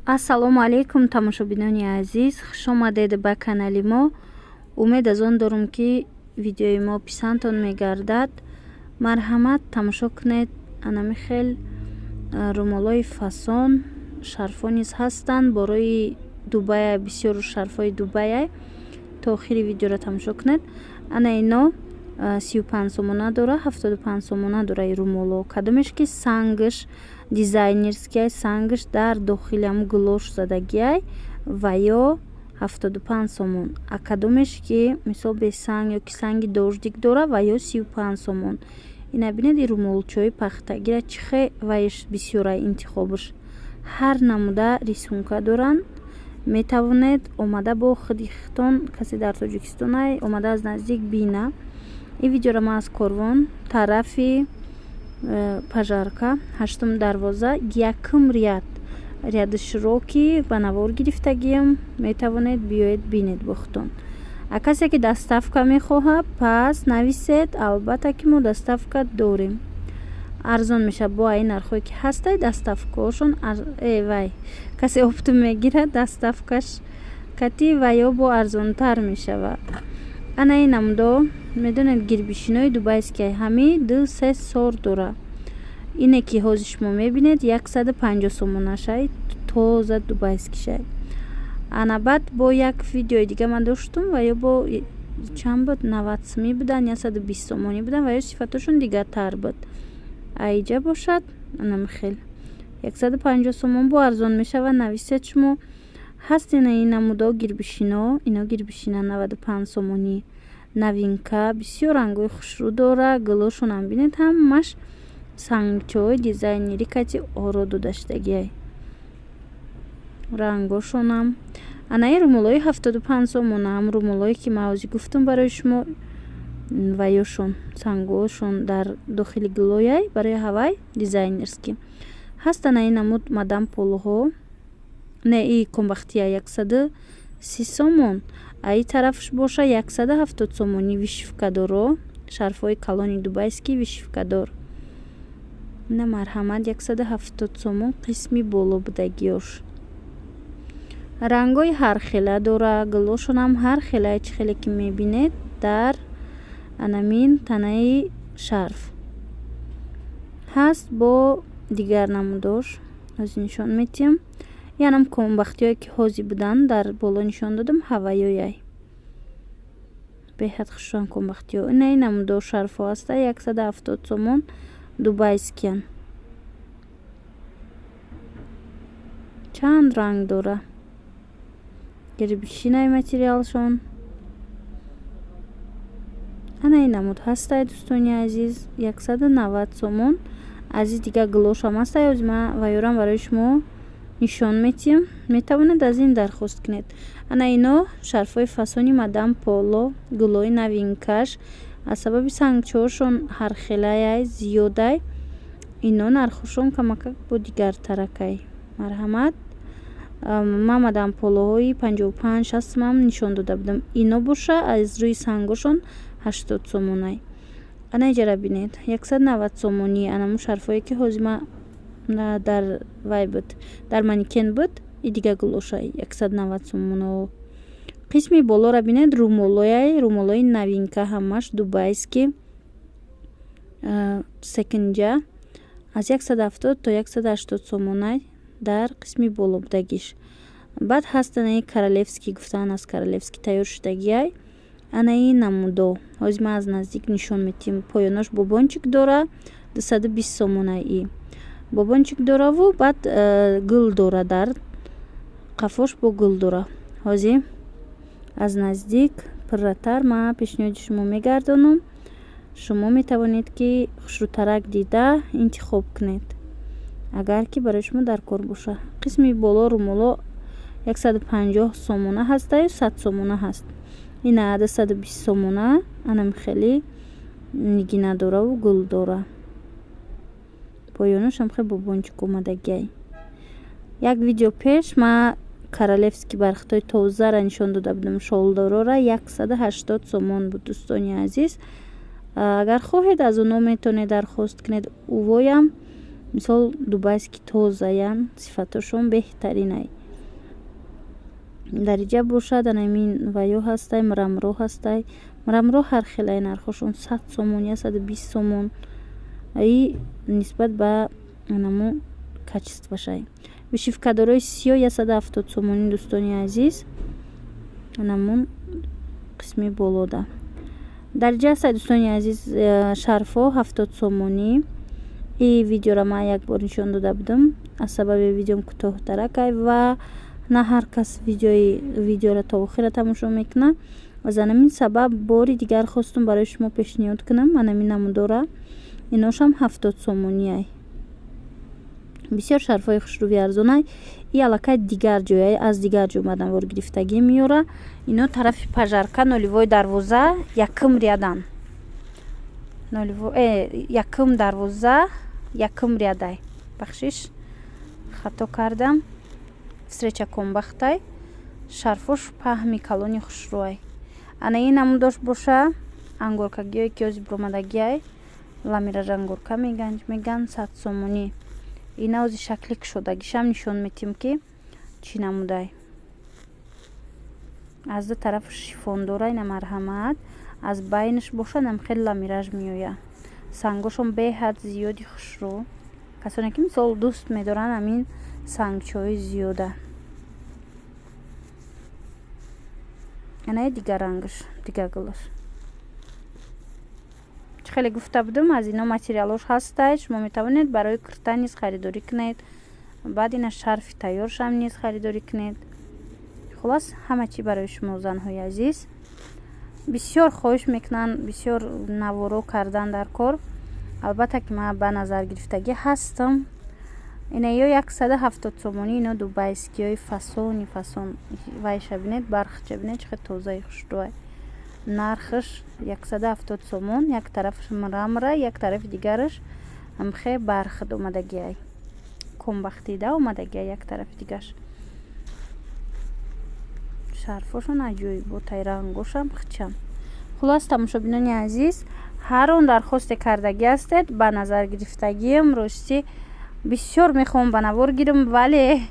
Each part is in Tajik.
Ассалому алайкум тамошобинони азиз, хуш омадед ба канали мо. Умед аз он дорам ки видеои мо писандтон мегардад. Марҳамат тамошо кунед. Анами хел румолои фасон, шарфо низ ҳастанд. Борои Дубай, бисёр шарфои Дубай. То охири видеоро тамошо кунед. Ана ино 35 сомона дора, 75 сомона дора и румоло. Кадомеш ки сангаш дизайнерския сангаш дар дохилам глош задагиай ва ё 75 сомон. А кадомеш ки мисол без санг ё ки санги дождик дора ва ё 35 сомон. Ина бинед и румолчои пахтагира чихе ваиш бисёра интихобш. Ҳар намуда рисунка доранд. Метавонед омада бо худи хитон касе дар Тоҷикистон ай омада аз наздик бина. И видеоро ма аз Корвон тарафи пажарка 8 дарвоза якм ряди широки ба навор гирифтагиам. Метавонед биёед бинед бо худтон. А касе ки доставка мехоҳад пас нависед. Албатта ки мо доставка дорем. Арзон меша бо ай нархое ки ҳастай доставкаошон вай касе опту мегирад доставкаш кати ва ё бо арзонтар мешавад. Ана ин намудо медонед гирбишинои дубайския ҳами 2-3 сор дора. Ине ки ҳозир шумо мебинед 150 сомонашай тоза дубайскишай. Ана баъд бо як видеои дига ман доштум ва ё бо чанд буд 90 сомӣ будан я 120 сомонӣ будан ва ё сифатошон дигартар буд. Айҷа бошад анам хел 150 сомон бо арзон мешавад. Нависед шумо ҳаст ина ин намудо гирбишино. Ино гирбишина 95 сомонӣ новинка бисёр рангои хушрӯ дора. глошонам бинед ҳамаш сангчои дизайнери кати оро додаштагиай рангошонам. ана ин румолои 75 сомонам румолое ки ма ҳозир гуфтам барои шумо ва ёшон сангошон дар дохили глояй барои ҳавай дизайнерски ҳаст. ана ин намуд мадам полуҳо не и комбахтия 130 сомон. Аи тарафш боша 170 сомонӣ вишивкадоро шарфои калони дубайски вишивкадор. ина марҳамат 170 сомон қисми боло будагиёш. рангои ҳархела дора. глошонам ҳархелае чӣ хеле ки мебинед дар анамин танаи шарф ҳаст бо дигар намудош. ҳозир нишон метиҳам. янам комбахтиҳое ки ҳозир буданд дар боло нишон додам ҳаваёяй беҳад хушрӯям комбахтиҳо. ина ин намудор шарфҳо ҳаста 170 сомон дубайскиян. чанд ранг дора. гирбишинаи материалшон ана ин намуд ҳастай дӯстони азиз 190 сомон. аз ин дига глошам ҳастай. ҳозир ма ваёрам барои шумо нишон метиҳам. метавонед аз ин дархост кунед. ана ино шарфои фасони мадам поло глои новинкаш аз сабаби сангчоошон ҳархелаяй зиёдай ино нархошон камакак бо дигартаракай. марҳамат ма мадам полоҳои 55-60 сомам нишон дода будам. ино боша аз рӯи сангошон 80 сомонай. ана иҷара бинед 190 сомонӣ. анаму шарфое ки ҳозир ма дар вай буд дар маникен буд и дига глошай 190 сомоно. қисми болора бинед румолояй румолои новинка ҳамаш дубайски секинҷа аз 170 то 180 сомонай дар қисми боло будагиш. баъд ҳаст анаи королевский гуфтан аз королевский тайёр шудагиай. ана ин намудо ҳозир ма аз наздик нишон метиҳам. поёнош бобончик дора 220 сомонай. и бобончик дораву баъд гул дора дар қафош бо гул дора. ҳозир аз наздик пурратар ма пешниҳоди шумо мегардонам. шумо метавонед ки хушрӯтарак дида интихоб кунед агар ки барои шумо дар кор боша. қисми боло румоло 150 сомона ҳастаю 100 сомона ҳаст. ина 220 сомона анам хеле нигина дораву гул дора. поёношам хеле бобончик омадагиай. як видео пеш ма королевский бархтои тозара нишон дода будам. шолдорора 180 сомон буд. дӯстони азиз агар хоҳед аз оно метавонед дархост кунед. увоям мисол дубайский тозаян, сифатошон беҳтаринай. Дариҷа бошад анамин ваё ҳастай, мрамро ҳастай. Мрамро ҳар хелай нархошон 100 сомон, 120 сомон. И нисбат ба анамо качествошай. Вишивкадорои сиё 170 сомони дӯстони азиз. Анамон қисми болода. Дариҷа ҳастай дӯстони азиз, шарфо 70 сомонӣ. И видеора ман як бор нишон дода будам. Аз сабаби видеом кӯтоҳтаракай ва на ҳар кас видеора та охира тамошо мекунад. аз анамин сабаб бори дигар хостум барои шумо пешниҳод кунам. Анамин намудора иношам 70 сомониай. бисёр шарфҳои хушрӯви арзонай. И аллакай дигар ҷояй, аз дигар ҷо омадан воргирифтагӣ меёра. Ино тарафи пажарка 0.12 якм рядан. 1.12 якм рядай. Бахшиш хато кардам. Встреча комбахтай. Шарфош паҳми калони хушрӯай. Ана ин намудош боша ангоркагиёи киёзи бромадагиай. Ламираж ангорка меган 100 сомонӣ. Ина ози шакли кушодагишам нишон метим ки чӣ намудай. аз ду тараф шифон дора. Ина марҳамат аз байниш боша нам хел ламираж меоя. Сангошон беҳад зиёди хушрӯ. Касоне ки мисол дӯст медоран амин сангчои зиёда. Анаи дигар рангаш, дигар гулаш. Чӣ хеле гуфта будам, аз ино материалош ҳастай. Шумо метавонед барои курта низ харидорӣ кунед. Баъд ина шарфи тайёршам низ харидорӣ кунед. хулос ҳама чӣ барои шумо занҳои азиз. бисёр хоҳиш мекунанд, бисёр наворо кардан дар кор. албатта ки ман ба назар гирифтагӣ ҳастам. ина ё 170 сомонӣ, ино дубайскиёи фасони фасон. вайша бинед, бархча бинед чӣ хел тозаи хушрӯай. нархаш 170 сомон. як тарафаш мрамра, як тарафи дигараш амхе бархат омадагиай. комбахтида омадагиай як тарафи дигаш. шарфошон аҷоиб, бо тайрангошам хичам. хулос тамошобинони азиз, ҳар он дархосте кардагӣ ҳастед ба назар гирифтагиам. рости бисёр мехоҳам ба навор гирам, вале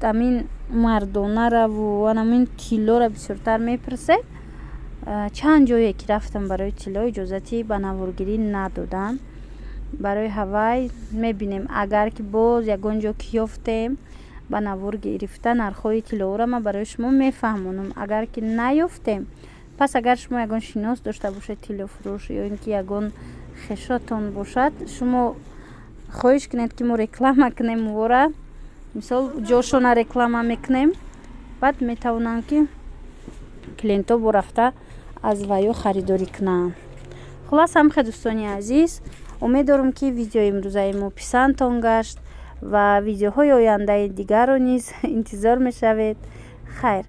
амин мардонараву анамин тиллора бисёртар мепурсед. чанд ҷое ки рафтам барои тилло иҷозати ба наворгирӣ надодан. барои ҳавай мебинем агар ки боз ягон ҷо ки ёфтем ба навор гирифта нархҳои тиллоора ма барои шумо мефаҳмонам. агар ки наёфтем, пас агар шумо ягон шинос дошта бошед тиллофурӯш ё ин ки ягон хешотон бошад, шумо хоҳиш кунед ки мо реклама кунем вора. мисол ҷошона реклама мекунем, баъд метавонанд ки клиентҳо бо рафта аз ваё харидорӣ кунанд. хулос ҳамхе дӯстони азиз, умеддорам ки видеои имрӯзаи мо писандтон гашт ва видеоҳои ояндаи дигарро низ интизор мешавед. хайр.